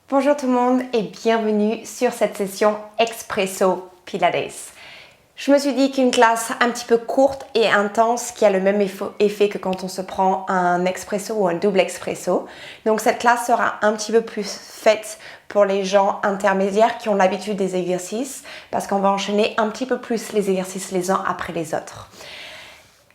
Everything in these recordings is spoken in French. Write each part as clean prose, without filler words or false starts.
Bonjour tout le monde et bienvenue sur cette session Expresso Pilates. Je me suis dit qu'une classe un petit peu courte et intense qui a le même effet que quand on se prend un expresso ou un double expresso. Donc cette classe sera un petit peu plus faite pour les gens intermédiaires qui ont l'habitude des exercices parce qu'on va enchaîner un petit peu plus les exercices les uns après les autres.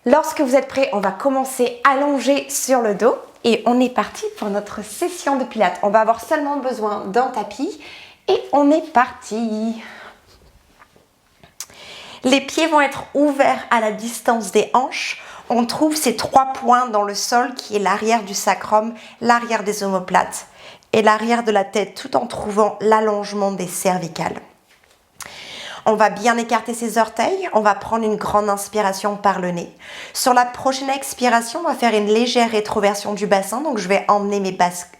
Lorsque vous êtes prêts, on va commencer allongé sur le dos et on est parti pour notre session de pilates. On va avoir seulement besoin d'un tapis et on est parti. Les pieds vont être ouverts à la distance des hanches. On trouve ces 3 points dans le sol qui est l'arrière du sacrum, l'arrière des omoplates et l'arrière de la tête tout en trouvant l'allongement des cervicales. On va bien écarter ses orteils, on va prendre une grande inspiration par le nez. Sur la prochaine expiration, on va faire une légère rétroversion du bassin, donc je vais emmener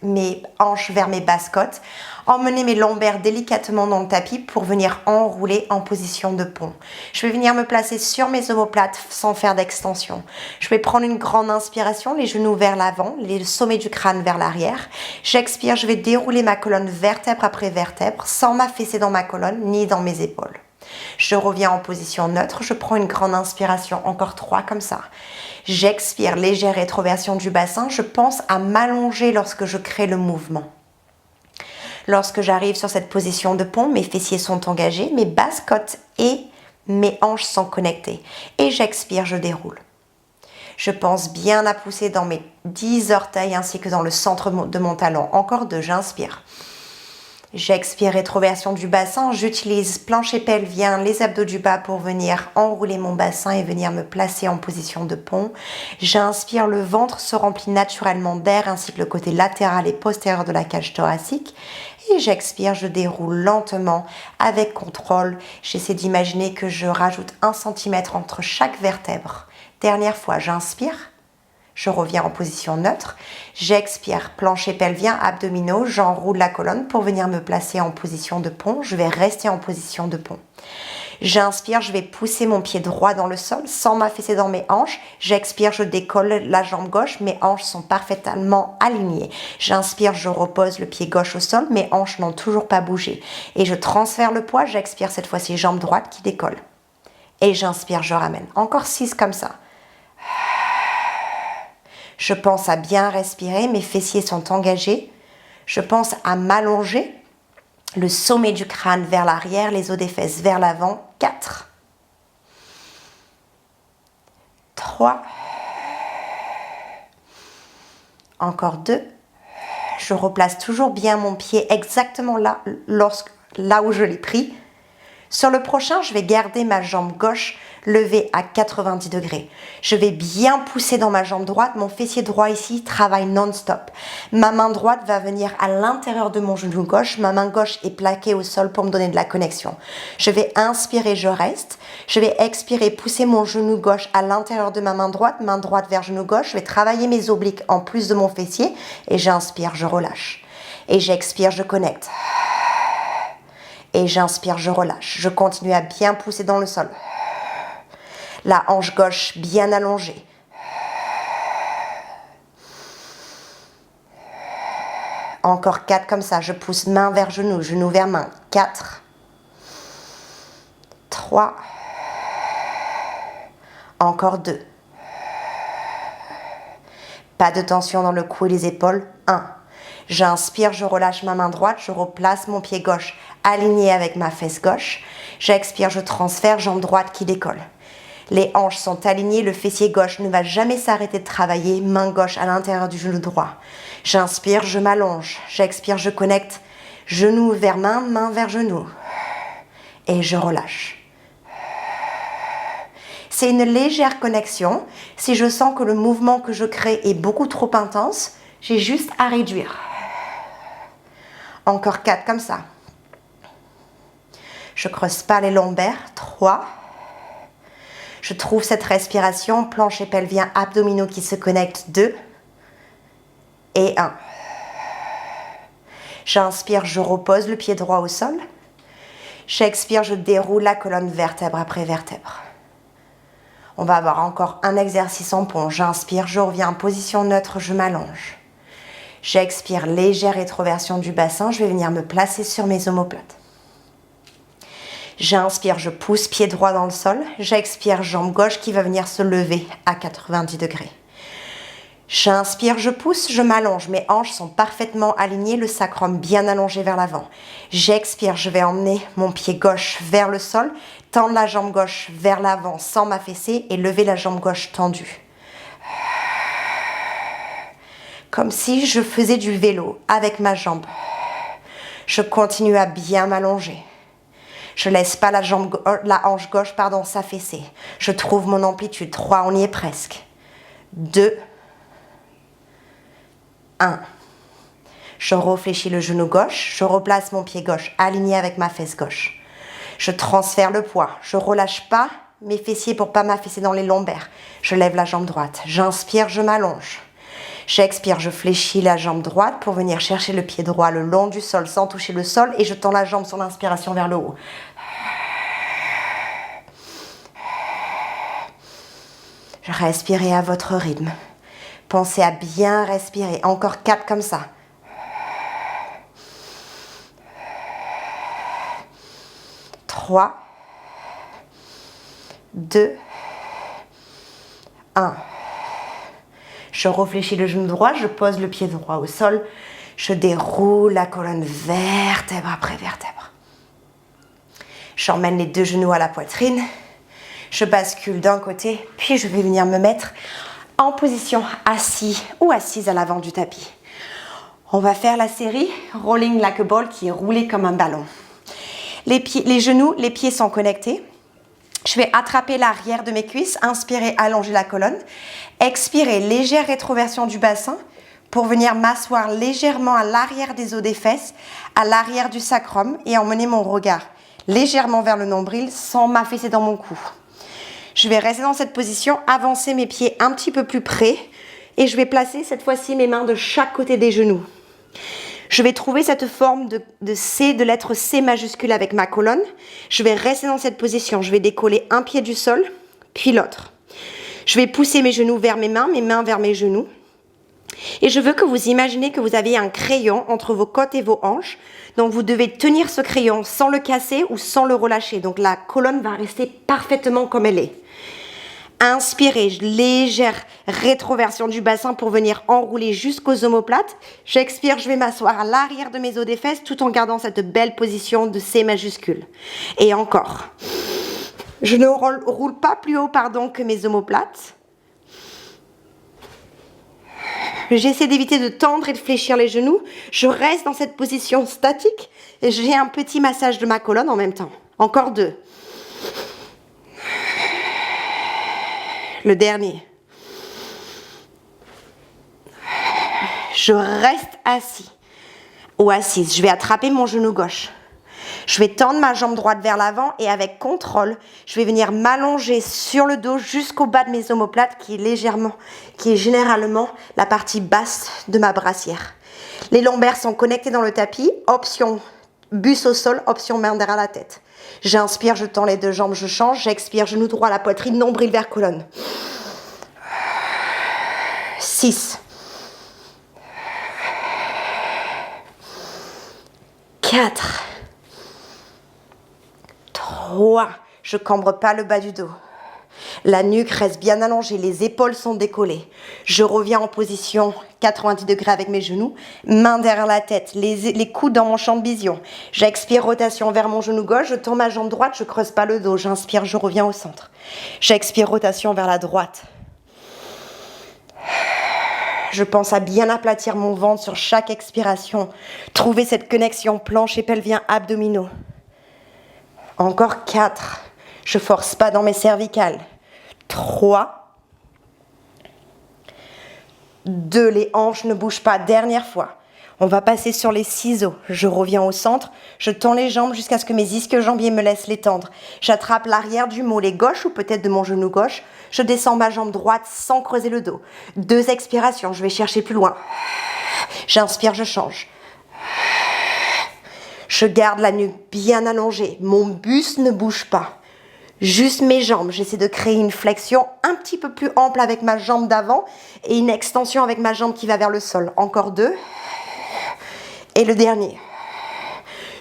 mes hanches vers mes basses-côtes, emmener mes lombaires délicatement dans le tapis pour venir enrouler en position de pont. Je vais venir me placer sur mes omoplates sans faire d'extension. Je vais prendre une grande inspiration, les genoux vers l'avant, les sommets du crâne vers l'arrière. J'expire, je vais dérouler ma colonne vertèbre après vertèbre sans m'affaisser dans ma colonne ni dans mes épaules. Je reviens en position neutre, je prends une grande inspiration, encore 3 comme ça. J'expire, légère rétroversion du bassin, je pense à m'allonger lorsque je crée le mouvement. Lorsque j'arrive sur cette position de pont, mes fessiers sont engagés, mes basses côtes et mes hanches sont connectées. Et j'expire, je déroule. Je pense bien à pousser dans mes 10 orteils ainsi que dans le centre de mon talon. Encore 2, j'inspire. J'expire, rétroversion du bassin, j'utilise plancher pelvien, les abdos du bas pour venir enrouler mon bassin et venir me placer en position de pont. J'inspire, le ventre se remplit naturellement d'air ainsi que le côté latéral et postérieur de la cage thoracique. Et j'expire, je déroule lentement avec contrôle. J'essaie d'imaginer que je rajoute 1 cm entre chaque vertèbre. Dernière fois, j'inspire. Je reviens en position neutre, j'expire, plancher pelvien, abdominaux, j'enroule la colonne pour venir me placer en position de pont. Je vais rester en position de pont. J'inspire, je vais pousser mon pied droit dans le sol sans m'affaisser dans mes hanches. J'expire, je décolle la jambe gauche, mes hanches sont parfaitement alignées. J'inspire, je repose le pied gauche au sol, mes hanches n'ont toujours pas bougé. Et je transfère le poids, j'expire cette fois-ci, jambe droite qui décolle. Et j'inspire, je ramène. Encore 6 comme ça. Je pense à bien respirer, mes fessiers sont engagés. Je pense à m'allonger, le sommet du crâne vers l'arrière, les os des fesses vers l'avant. 4, 3, encore 2. Je replace toujours bien mon pied exactement là où je l'ai pris. Sur le prochain, je vais garder ma jambe gauche levée à 90 degrés. Je vais bien pousser dans ma jambe droite. Mon fessier droit ici travaille non-stop. Ma main droite va venir à l'intérieur de mon genou gauche. Ma main gauche est plaquée au sol pour me donner de la connexion. Je vais inspirer, je reste. Je vais expirer, pousser mon genou gauche à l'intérieur de ma main droite vers genou gauche. Je vais travailler mes obliques en plus de mon fessier. Et j'inspire, je relâche. Et j'expire, je connecte. Et j'inspire, je relâche. Je continue à bien pousser dans le sol. La hanche gauche bien allongée. Encore 4 comme ça. Je pousse main vers genou, genou vers main. 4, 3, encore 2. Pas de tension dans le cou et les épaules. 1. J'inspire, je relâche ma main droite, je replace mon pied gauche aligné avec ma fesse gauche. J'expire, je transfère, jambe droite qui décolle. Les hanches sont alignées, le fessier gauche ne va jamais s'arrêter de travailler, main gauche à l'intérieur du genou droit. J'inspire, je m'allonge. J'expire, je connecte, genou vers main, main vers genou. Et je relâche. C'est une légère connexion. Si je sens que le mouvement que je crée est beaucoup trop intense, j'ai juste à réduire. Encore 4 comme ça. Je creuse pas les lombaires. 3. Je trouve cette respiration, plancher pelvien, abdominaux qui se connectent. 2. Et 1. J'inspire, je repose le pied droit au sol. J'expire, je déroule la colonne vertèbre après vertèbre. On va avoir encore un exercice en pont. J'inspire, je reviens en position neutre, je m'allonge. J'expire, légère rétroversion du bassin. Je vais venir me placer sur mes omoplates. J'inspire, je pousse pied droit dans le sol. J'expire, jambe gauche qui va venir se lever à 90 degrés. J'inspire, je pousse, je m'allonge. Mes hanches sont parfaitement alignées, le sacrum bien allongé vers l'avant. J'expire, je vais emmener mon pied gauche vers le sol, tendre la jambe gauche vers l'avant sans m'affaisser et lever la jambe gauche tendue. Comme si je faisais du vélo avec ma jambe. Je continue à bien m'allonger. Je ne laisse pas la hanche gauche s'affaisser. Je trouve mon amplitude. 3, on y est presque. 2, 1. Je réfléchis le genou gauche. Je replace mon pied gauche aligné avec ma fesse gauche. Je transfère le poids. Je ne relâche pas mes fessiers pour ne pas m'affaisser dans les lombaires. Je lève la jambe droite. J'inspire, je m'allonge. J'expire, je fléchis la jambe droite pour venir chercher le pied droit le long du sol sans toucher le sol et je tends la jambe sur l'inspiration vers le haut. Respirez à votre rythme. Pensez à bien respirer. Encore 4 comme ça. 3, 2, 1. Je réfléchis le genou droit, je pose le pied droit au sol, je déroule la colonne vertèbre après vertèbre. J'emmène les 2 genoux à la poitrine, je bascule d'un côté, puis je vais venir me mettre en position assis ou assise à l'avant du tapis. On va faire la série Rolling Like a Ball qui est roulé comme un ballon. Les pieds sont connectés. Je vais attraper l'arrière de mes cuisses, inspirer, allonger la colonne. Expirer, légère rétroversion du bassin pour venir m'asseoir légèrement à l'arrière des os des fesses, à l'arrière du sacrum et emmener mon regard légèrement vers le nombril sans m'affaisser dans mon cou. Je vais rester dans cette position, avancer mes pieds un petit peu plus près et je vais placer cette fois-ci mes mains de chaque côté des genoux. Je vais trouver cette forme de C, de lettre C majuscule avec ma colonne. Je vais rester dans cette position. Je vais décoller un pied du sol, puis l'autre. Je vais pousser mes genoux vers mes mains vers mes genoux. Et je veux que vous imaginez que vous avez un crayon entre vos côtes et vos hanches. Donc vous devez tenir ce crayon sans le casser ou sans le relâcher. Donc la colonne va rester parfaitement comme elle est. Inspirez, légère rétroversion du bassin pour venir enrouler jusqu'aux omoplates. J'expire, je vais m'asseoir à l'arrière de mes os des fesses tout en gardant cette belle position de C majuscule. Et encore. Je ne roule pas plus haut que mes omoplates. J'essaie d'éviter de tendre et de fléchir les genoux. Je reste dans cette position statique et j'ai un petit massage de ma colonne en même temps. Encore 2. Le dernier. Je reste assis ou assise. Je vais attraper mon genou gauche. Je vais tendre ma jambe droite vers l'avant et avec contrôle, je vais venir m'allonger sur le dos jusqu'au bas de mes omoplates qui est généralement la partie basse de ma brassière. Les lombaires sont connectés dans le tapis. Option buste au sol, option main derrière la tête. J'inspire, je tends les 2 jambes, je change. J'expire, genou droit à la poitrine, nombril vers colonne. 6. 4. 3. Je cambre pas le bas du dos. La nuque reste bien allongée, les épaules sont décollées. Je reviens en position 90 degrés avec mes genoux, main derrière la tête, les coudes dans mon champ de vision. J'expire, rotation vers mon genou gauche, je tends ma jambe droite, je creuse pas le dos. J'inspire, je reviens au centre. J'expire, rotation vers la droite. Je pense à bien aplatir mon ventre sur chaque expiration. Trouver cette connexion planche et pelvien abdominaux. Encore 4. Je force pas dans mes cervicales. 3. 2. Les hanches ne bougent pas. Dernière fois. On va passer sur les ciseaux. Je reviens au centre. Je tends les jambes jusqu'à ce que mes ischio-jambiers me laissent les tendre. J'attrape l'arrière du mollet gauche ou peut-être de mon genou gauche. Je descends ma jambe droite sans creuser le dos. 2 expirations. Je vais chercher plus loin. J'inspire, je change. Je garde la nuque bien allongée. Mon buste ne bouge pas. Juste mes jambes. J'essaie de créer une flexion un petit peu plus ample avec ma jambe d'avant et une extension avec ma jambe qui va vers le sol. Encore 2. Et le dernier.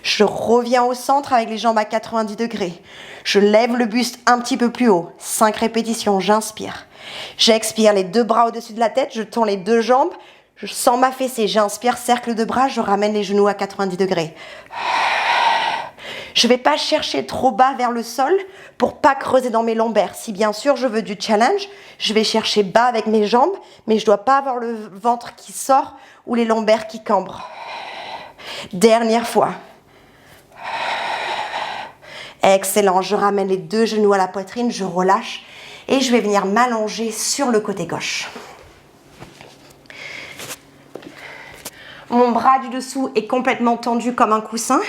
Je reviens au centre avec les jambes à 90 degrés. Je lève le buste un petit peu plus haut. 5 répétitions, j'inspire. J'expire, les 2 bras au-dessus de la tête, je tends les 2 jambes, je sens ma fessée, j'inspire, cercle de bras, je ramène les genoux à 90 degrés. Je ne vais pas chercher trop bas vers le sol pour pas creuser dans mes lombaires. Si bien sûr je veux du challenge, je vais chercher bas avec mes jambes, mais je ne dois pas avoir le ventre qui sort ou les lombaires qui cambrent. Dernière fois. Excellent, je ramène les 2 genoux à la poitrine, je relâche et je vais venir m'allonger sur le côté gauche. Mon bras du dessous est complètement tendu comme un coussin.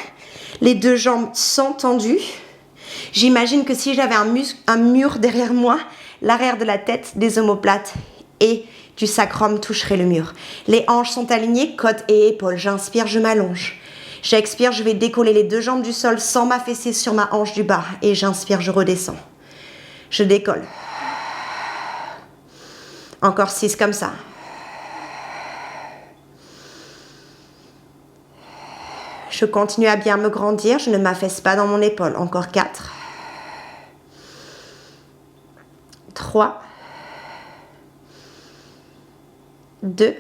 Les 2 jambes sont tendues. J'imagine que si j'avais un mur derrière moi, l'arrière de la tête, des omoplates et du sacrum toucherait le mur. Les hanches sont alignées, côtes et épaules. J'inspire, je m'allonge. J'expire, je vais décoller les 2 jambes du sol sans m'affaisser sur ma hanche du bas. Et j'inspire, je redescends. Je décolle. Encore 6 comme ça. Je continue à bien me grandir, je ne m'affaisse pas dans mon épaule. Encore 4. 3. 2.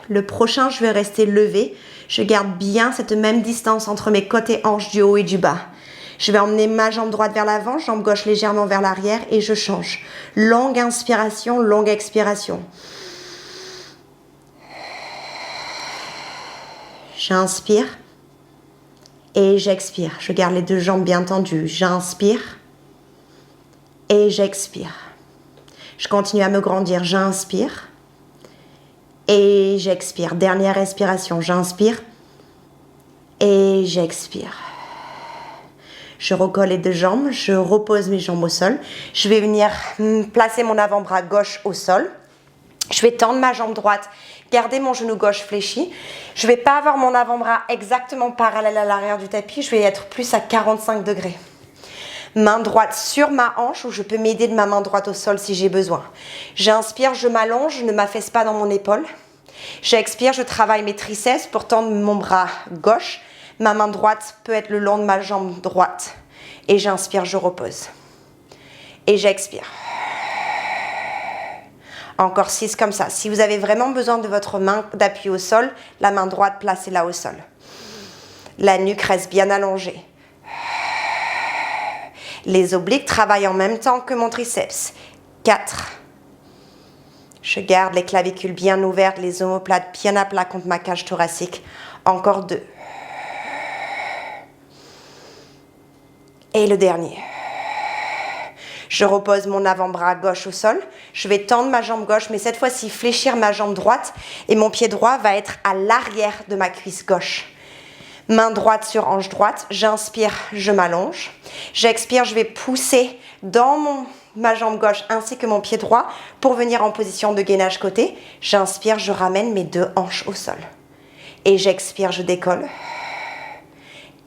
Le prochain, je vais rester levé. Je garde bien cette même distance entre mes côtes et hanches du haut et du bas. Je vais emmener ma jambe droite vers l'avant, jambe gauche légèrement vers l'arrière et je change. Longue inspiration, longue expiration. J'inspire et j'expire. Je garde les 2 jambes bien tendues. J'inspire et j'expire. Je continue à me grandir. J'inspire et j'expire. Dernière respiration. J'inspire et j'expire. Je recolle les 2 jambes. Je repose mes jambes au sol. Je vais venir placer mon avant-bras gauche au sol. Je vais tendre ma jambe droite, garder mon genou gauche fléchi. Je ne vais pas avoir mon avant-bras exactement parallèle à l'arrière du tapis. Je vais être plus à 45 degrés. Main droite sur ma hanche, où je peux m'aider de ma main droite au sol si j'ai besoin. J'inspire, je m'allonge, je ne m'affaisse pas dans mon épaule. J'expire, je travaille mes triceps pour tendre mon bras gauche. Ma main droite peut être le long de ma jambe droite. Et j'inspire, je repose. Et j'expire. Encore 6 comme ça. Si vous avez vraiment besoin de votre main d'appui au sol, la main droite, placez-la au sol. La nuque reste bien allongée. Les obliques travaillent en même temps que mon triceps. 4. Je garde les clavicules bien ouvertes, les omoplates bien à plat contre ma cage thoracique. Encore 2. Et le dernier. Je repose mon avant-bras gauche au sol. Je vais tendre ma jambe gauche, mais cette fois-ci fléchir ma jambe droite. Et mon pied droit va être à l'arrière de ma cuisse gauche. Main droite sur hanche droite. J'inspire, je m'allonge. J'expire, je vais pousser dans ma jambe gauche ainsi que mon pied droit pour venir en position de gainage côté. J'inspire, je ramène mes 2 hanches au sol. Et j'expire, je décolle.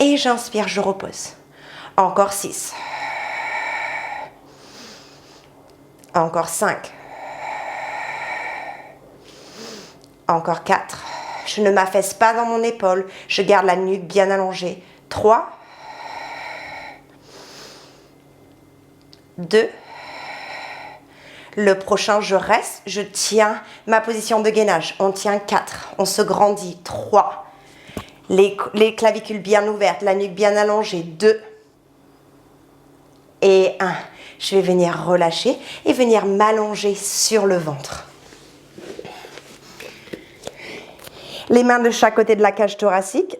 Et j'inspire, je repose. Encore 6. Encore 5. Encore 4. Je ne m'affaisse pas dans mon épaule. Je garde la nuque bien allongée. 3. 2. Le prochain, je reste. Je tiens ma position de gainage. On tient 4. On se grandit. 3. Les clavicules bien ouvertes. La nuque bien allongée. 2. Et 1. Je vais venir relâcher et venir m'allonger sur le ventre. Les mains de chaque côté de la cage thoracique,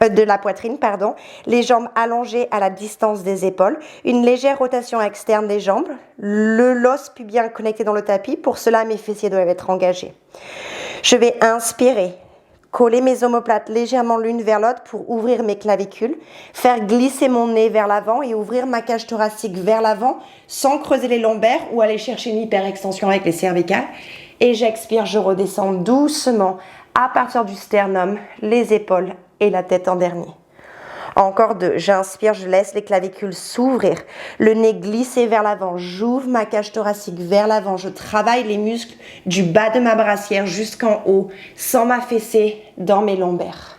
de la poitrine, pardon. Les jambes allongées à la distance des épaules. Une légère rotation externe des jambes. L'os pubien connecté dans le tapis. Pour cela, mes fessiers doivent être engagés. Je vais inspirer. Coller mes omoplates légèrement l'une vers l'autre pour ouvrir mes clavicules, faire glisser mon nez vers l'avant et ouvrir ma cage thoracique vers l'avant sans creuser les lombaires ou aller chercher une hyperextension avec les cervicales. Et j'expire, je redescends doucement à partir du sternum, les épaules et la tête en dernier. Encore 2. J'inspire, je laisse les clavicules s'ouvrir. Le nez glisser vers l'avant. J'ouvre ma cage thoracique vers l'avant. Je travaille les muscles du bas de ma brassière jusqu'en haut, sans m'affaisser dans mes lombaires.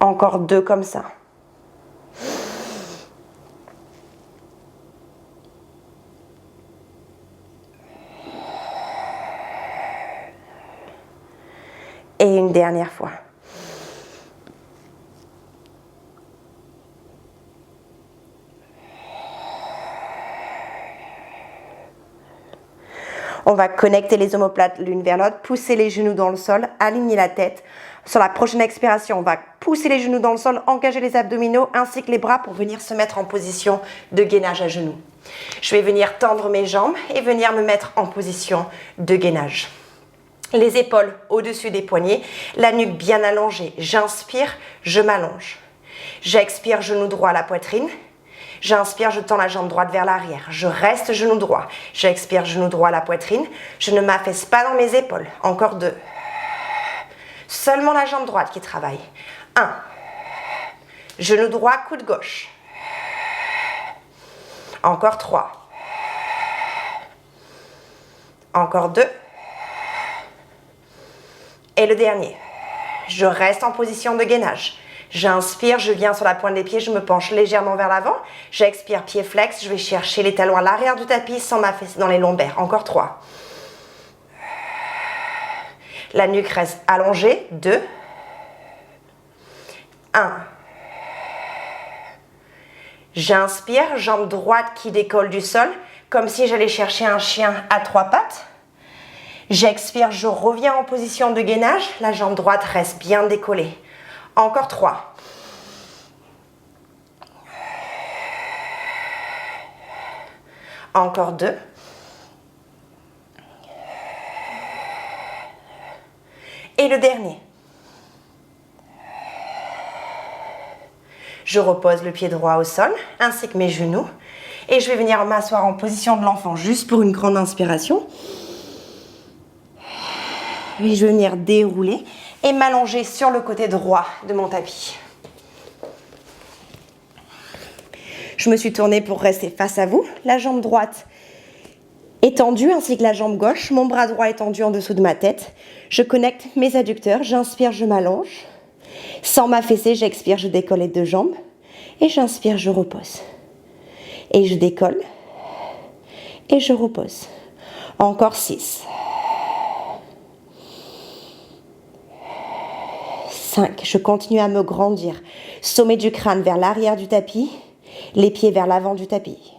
Encore 2 comme ça. Et une dernière fois. On va connecter les omoplates l'une vers l'autre, pousser les genoux dans le sol, aligner la tête. Sur la prochaine expiration, on va pousser les genoux dans le sol, engager les abdominaux ainsi que les bras pour venir se mettre en position de gainage à genoux. Je vais venir tendre mes jambes et venir me mettre en position de gainage. Les épaules au-dessus des poignets, la nuque bien allongée. J'inspire, je m'allonge. J'expire, genou droit à la poitrine. J'inspire, je tends la jambe droite vers l'arrière. Je reste genou droit. J'expire, genou droit à la poitrine. Je ne m'affaisse pas dans mes épaules. Encore 2. Seulement la jambe droite qui travaille. 1. Genou droit, coude gauche. Encore 3. Encore 2. Et le dernier. Je reste en position de gainage. J'inspire, je viens sur la pointe des pieds, je me penche légèrement vers l'avant. J'expire, pied flex, je vais chercher les talons à l'arrière du tapis sans m'affaisser dans les lombaires. Encore 3. La nuque reste allongée. 2. 1. J'inspire, jambe droite qui décolle du sol, comme si j'allais chercher un chien à 3 pattes. J'expire, je reviens en position de gainage. La jambe droite reste bien décollée. Encore 3. Encore 2. Et le dernier. Je repose le pied droit au sol, ainsi que mes genoux. Et je vais venir m'asseoir en position de l'enfant, juste pour une grande inspiration. Et je vais venir dérouler et m'allonger sur le côté droit de mon tapis. Je me suis tournée pour rester face à vous. La jambe droite est tendue ainsi que la jambe gauche. Mon bras droit est tendu en dessous de ma tête. Je connecte mes adducteurs. J'inspire, je m'allonge. Sans m'affaisser, j'expire, je décolle les 2 jambes. Et j'inspire, je repose. Et je décolle. Et je repose. Encore 6. 5. Je continue à me grandir. Sommet du crâne vers l'arrière du tapis. Les pieds vers l'avant du tapis.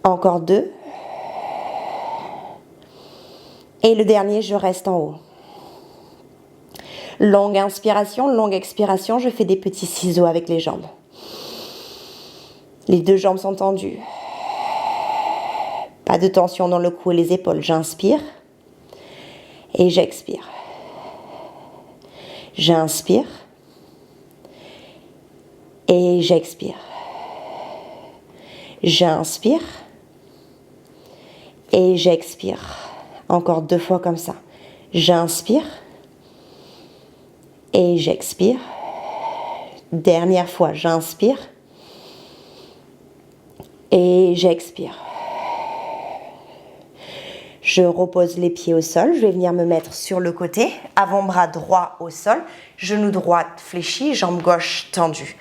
Encore 2. Et le dernier, je reste en haut. Longue inspiration, longue expiration. Je fais des petits ciseaux avec les jambes. Les 2 jambes sont tendues. Pas de tension dans le cou et les épaules. J'inspire et j'expire. J'inspire et j'expire. J'inspire et j'expire. Encore 2 fois comme ça. J'inspire et j'expire. Dernière fois, j'inspire et j'expire. Je repose les pieds au sol, je vais venir me mettre sur le côté, avant-bras droit au sol, genou droit fléchi, jambe gauche tendue.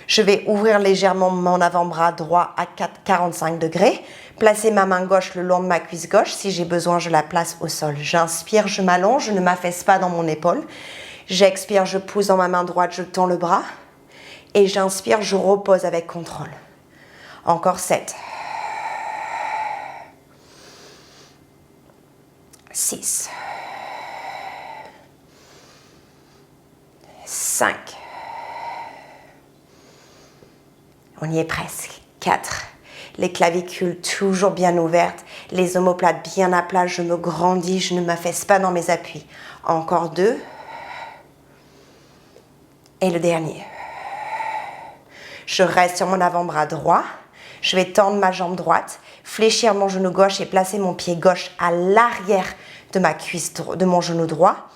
Je vais ouvrir légèrement mon avant-bras droit à 45 degrés, placer ma main gauche le long de ma cuisse gauche, si j'ai besoin je la place au sol. J'inspire, je m'allonge, je ne m'affaisse pas dans mon épaule. J'expire, je pousse dans ma main droite, je tends le bras. Et j'inspire, je repose avec contrôle. Encore 7. 6, 5, on y est presque, 4, les clavicules toujours bien ouvertes, les omoplates bien à plat, je me grandis, je ne m'affaisse pas dans mes appuis, encore 2, et le dernier. Je reste sur mon avant-bras droit, je vais tendre ma jambe droite, fléchir mon genou gauche et placer mon pied gauche à l'arrière de ma cuisse, de mon genou droit.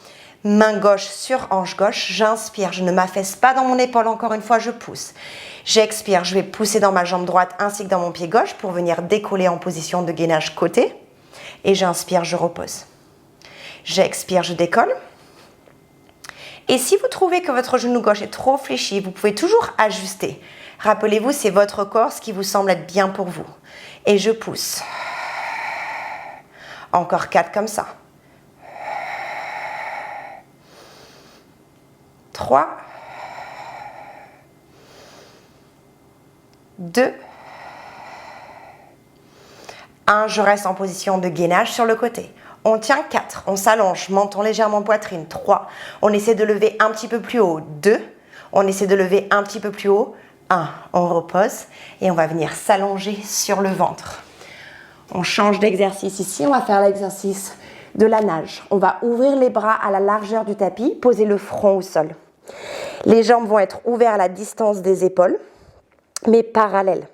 Main gauche sur hanche gauche. J'inspire, je ne m'affaisse pas dans mon épaule. Encore une fois, je pousse. J'expire, je vais pousser dans ma jambe droite ainsi que dans mon pied gauche pour venir décoller en position de gainage côté. Et j'inspire, je repose. J'expire, je décolle. Et si vous trouvez que votre genou gauche est trop fléchi, vous pouvez toujours ajuster. Rappelez-vous, c'est votre corps, ce qui vous semble être bien pour vous. Et je pousse. Encore 4 comme ça. 3. 2. 1. Je reste en position de gainage sur le côté. On tient 4. On s'allonge, menton légèrement poitrine. 3. On essaie de lever un petit peu plus haut. 2. On essaie de lever un petit peu plus haut. 1. On repose et on va venir s'allonger sur le ventre. On change d'exercice ici. On va faire l'exercice de la nage. On va ouvrir les bras à la largeur du tapis, poser le front au sol. Les jambes vont être ouvertes à la distance des épaules, mais parallèles.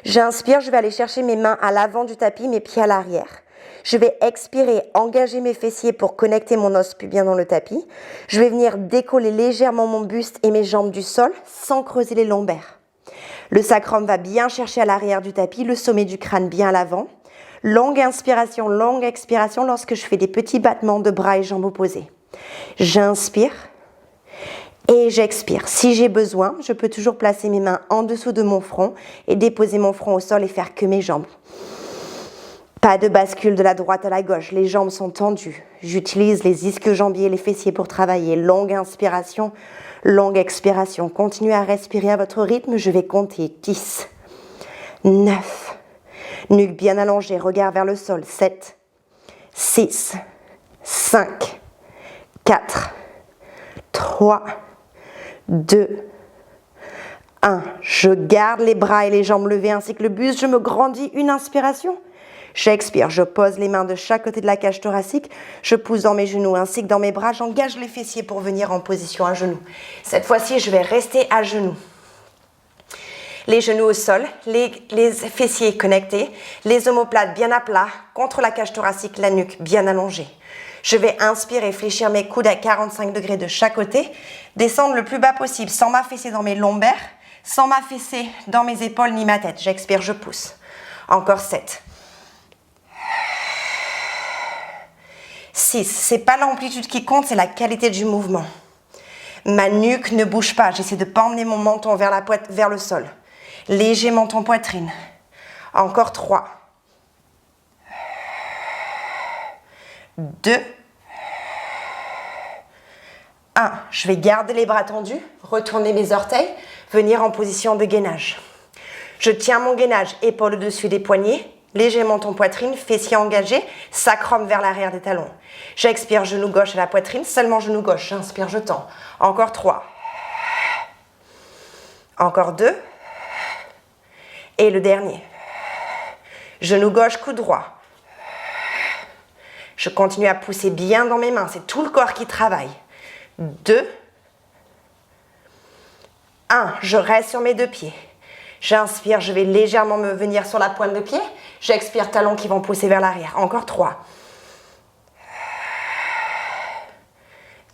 J'inspire, je vais aller chercher mes mains à l'avant du tapis, mes pieds à l'arrière. Je vais expirer, engager mes fessiers pour connecter mon os pubien dans le tapis. Je vais venir décoller légèrement mon buste et mes jambes du sol sans creuser les lombaires. Le sacrum va bien chercher à l'arrière du tapis, le sommet du crâne bien à l'avant. Longue inspiration, longue expiration lorsque je fais des petits battements de bras et jambes opposés. J'inspire et j'expire. Si j'ai besoin, je peux toujours placer mes mains en dessous de mon front et déposer mon front au sol et faire que mes jambes. Pas de bascule de la droite à la gauche, les jambes sont tendues. J'utilise les ischio-jambiers et les fessiers pour travailler. Longue inspiration, longue expiration. Continuez à respirer à votre rythme, je vais compter. 10, 9, nuque bien allongée, regard vers le sol. 7, 6, 5, 4, 3, 2, 1. Je garde les bras et les jambes levés ainsi que le buste. Je me grandis. Une inspiration. J'expire, je pose les mains de chaque côté de la cage thoracique, je pousse dans mes genoux ainsi que dans mes bras, j'engage les fessiers pour venir en position à genoux. Cette fois-ci, je vais rester à genoux. Les genoux au sol, les fessiers connectés, les omoplates bien à plat, contre la cage thoracique, la nuque bien allongée. Je vais inspirer, fléchir mes coudes à 45 degrés de chaque côté, descendre le plus bas possible sans m'affaisser dans mes lombaires, sans m'affaisser dans mes épaules ni ma tête. J'expire, je pousse. Encore 7. 6. C'est pas l'amplitude qui compte, c'est la qualité du mouvement. Ma nuque ne bouge pas. J'essaie de ne pas emmener mon menton vers le sol. Léger menton poitrine. Encore 3. 2. 1. Je vais garder les bras tendus, retourner mes orteils, venir en position de gainage. Je tiens mon gainage, épaule au-dessus des poignets, léger menton poitrine, fessiers engagés, sacrum vers l'arrière des talons. J'expire, genou gauche à la poitrine, seulement genou gauche. J'inspire, je tends. Encore 3. Encore 2. Et le dernier. Genou gauche, coude droit. Je continue à pousser bien dans mes mains. C'est tout le corps qui travaille. 2. 1. Je reste sur mes deux pieds. J'inspire, je vais légèrement me venir sur la pointe de pied. J'expire, talons qui vont pousser vers l'arrière. Encore 3.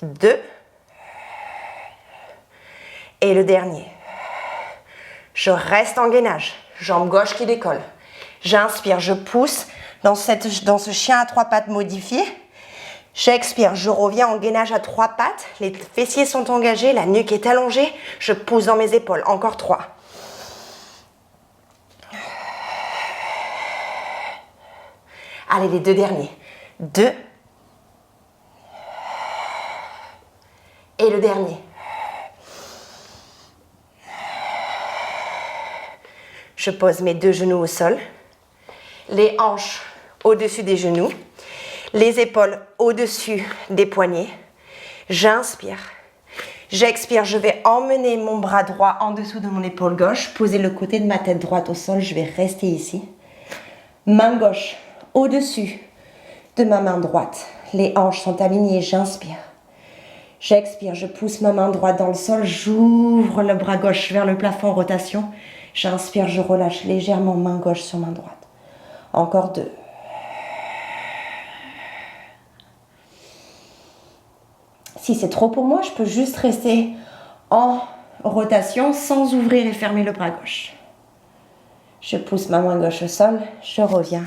2. Et le dernier. Je reste en gainage. Jambe gauche qui décolle. J'inspire, je pousse dans ce chien à 3 pattes modifié. J'expire, je reviens en gainage à 3 pattes. Les fessiers sont engagés, la nuque est allongée. Je pousse dans mes épaules. Encore 3. Allez, les deux derniers. 2. Et le dernier. Je pose mes deux genoux au sol. Les hanches au-dessus des genoux. Les épaules au-dessus des poignets. J'inspire. J'expire. Je vais emmener mon bras droit en dessous de mon épaule gauche. Poser le côté de ma tête droite au sol. Je vais rester ici. Main gauche au-dessus de ma main droite. Les hanches sont alignées. J'inspire. J'expire. Je pousse ma main droite dans le sol. J'ouvre le bras gauche vers le plafond en rotation. J'inspire. Je relâche légèrement main gauche sur main droite. Encore 2. Si c'est trop pour moi, je peux juste rester en rotation sans ouvrir et fermer le bras gauche. Je pousse ma main gauche au sol, je reviens.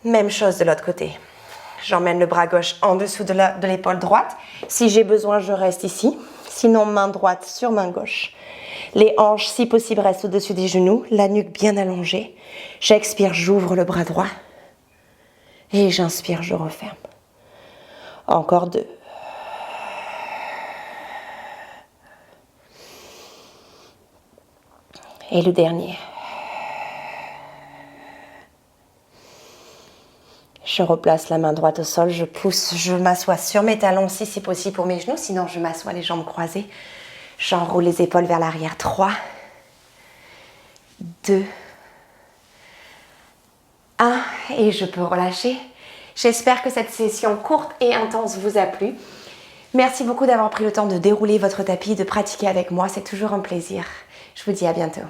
Même chose de l'autre côté. J'emmène le bras gauche en dessous de l'épaule droite. Si j'ai besoin, je reste ici. Sinon, main droite sur main gauche. Les hanches, si possible, restent au-dessus des genoux. La nuque bien allongée. J'expire, j'ouvre le bras droit. Et j'inspire, je referme. Encore 2. Et le dernier. Je replace la main droite au sol, je pousse, je m'assois sur mes talons si c'est possible pour mes genoux, sinon je m'assois les jambes croisées. J'enroule les épaules vers l'arrière. 3, 2, 1 et je peux relâcher. J'espère que cette session courte et intense vous a plu. Merci beaucoup d'avoir pris le temps de dérouler votre tapis, de pratiquer avec moi, c'est toujours un plaisir. Je vous dis à bientôt.